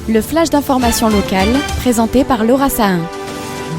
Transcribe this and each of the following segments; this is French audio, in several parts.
Le flash d'information locale, présenté par Laura Sahin.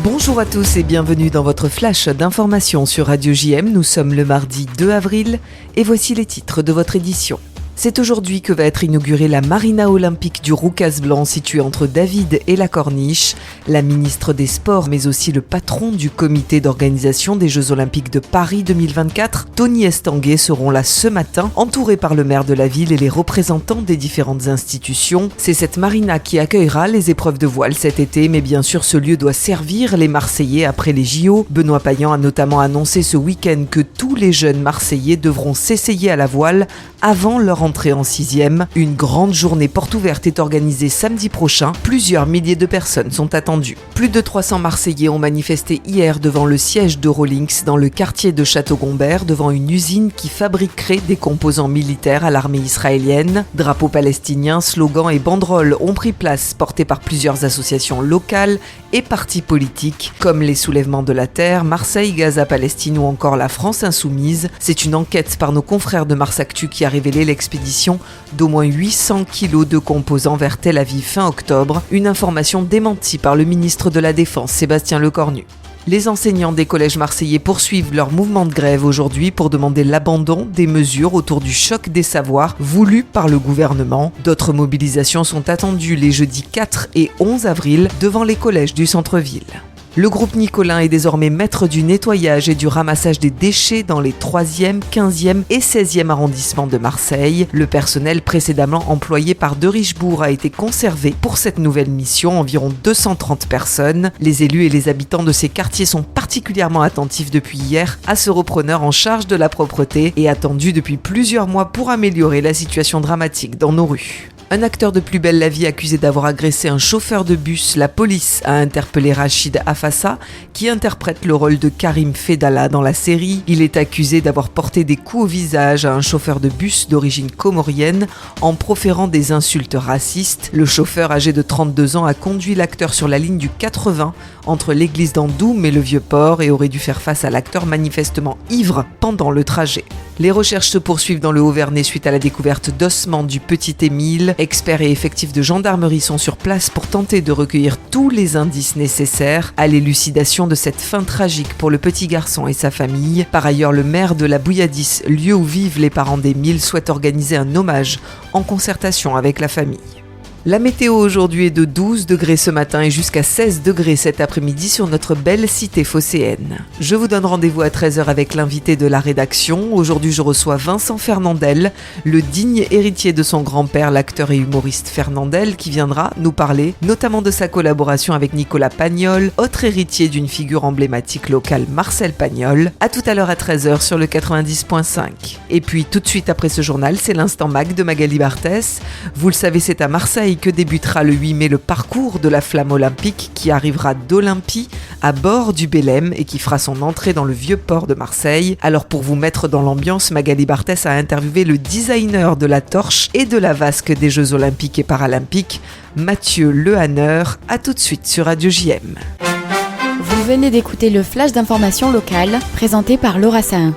Bonjour à tous et bienvenue dans votre flash d'information sur Radio JM. Nous sommes le mardi 2 avril et voici les titres de votre édition. C'est aujourd'hui que va être inaugurée la marina olympique du Roucas-Blanc située entre David et la Corniche. La ministre des Sports, mais aussi le patron du comité d'organisation des Jeux Olympiques de Paris 2024, Tony Estanguet, seront là ce matin, entourés par le maire de la ville et les représentants des différentes institutions. C'est cette marina qui accueillera les épreuves de voile cet été, mais bien sûr ce lieu doit servir les Marseillais après les JO. Benoît Payan a notamment annoncé ce week-end que tous les jeunes Marseillais devront s'essayer à la voile avant leur entrée en 6e. Une grande journée porte ouverte est organisée samedi prochain. Plusieurs milliers de personnes sont attendues. Plus de 300 Marseillais ont manifesté hier devant le siège d'Eurolinks dans le quartier de Château-Gombert, devant une usine qui fabriquerait des composants militaires à l'armée israélienne. Drapeaux palestiniens, slogans et banderoles ont pris place, portés par plusieurs associations locales et partis politiques, comme les Soulèvements de la Terre, Marseille, Gaza, Palestine ou encore la France Insoumise. C'est une enquête par nos confrères de Mars Actu qui a révélé l'expédition d'au moins 800 kilos de composants vers Tel Aviv fin octobre, une information démentie par le ministre de la Défense, Sébastien Lecornu. Les enseignants des collèges marseillais poursuivent leur mouvement de grève aujourd'hui pour demander l'abandon des mesures autour du choc des savoirs voulu par le gouvernement. D'autres mobilisations sont attendues les jeudis 4 et 11 avril devant les collèges du centre-ville. Le groupe Nicolin est désormais maître du nettoyage et du ramassage des déchets dans les 3e, 15e et 16e arrondissements de Marseille. Le personnel précédemment employé par De Richebourg a été conservé pour cette nouvelle mission, environ 230 personnes. Les élus et les habitants de ces quartiers sont particulièrement attentifs depuis hier à ce repreneur en charge de la propreté et attendu depuis plusieurs mois pour améliorer la situation dramatique dans nos rues. Un acteur de Plus belle la vie accusé d'avoir agressé un chauffeur de bus, la police a interpellé Rachid Afassa, qui interprète le rôle de Karim Fedala dans la série. Il est accusé d'avoir porté des coups au visage à un chauffeur de bus d'origine comorienne en proférant des insultes racistes. Le chauffeur âgé de 32 ans a conduit l'acteur sur la ligne du 80 entre l'église d'Andoum et le Vieux-Port et aurait dû faire face à l'acteur manifestement ivre pendant le trajet. Les recherches se poursuivent dans le Haut-Vernay suite à la découverte d'ossements du petit Émile. Experts et effectifs de gendarmerie sont sur place pour tenter de recueillir tous les indices nécessaires à l'élucidation de cette fin tragique pour le petit garçon et sa famille. Par ailleurs, le maire de la Bouilladis, lieu où vivent les parents d'Émile, souhaite organiser un hommage en concertation avec la famille. La météo aujourd'hui est de 12 degrés ce matin et jusqu'à 16 degrés cet après-midi sur notre belle cité phocéenne. Je vous donne rendez-vous à 13h avec l'invité de la rédaction. Aujourd'hui, je reçois Vincent Fernandel, le digne héritier de son grand-père, l'acteur et humoriste Fernandel, qui viendra nous parler notamment de sa collaboration avec Nicolas Pagnol, autre héritier d'une figure emblématique locale, Marcel Pagnol. À tout à l'heure à 13h sur le 90.5. Et puis tout de suite après ce journal, c'est l'instant mag de Magali Barthès. Vous le savez, c'est à Marseille que débutera le 8 mai le parcours de la flamme olympique qui arrivera d'Olympie à bord du Belém et qui fera son entrée dans le Vieux-Port de Marseille. Alors pour vous mettre dans l'ambiance, Magali Barthès a interviewé le designer de la torche et de la vasque des Jeux Olympiques et Paralympiques, Mathieu Lehanner. À tout de suite sur Radio JM. Vous venez d'écouter le flash d'information locale, présenté par Laura Sahin.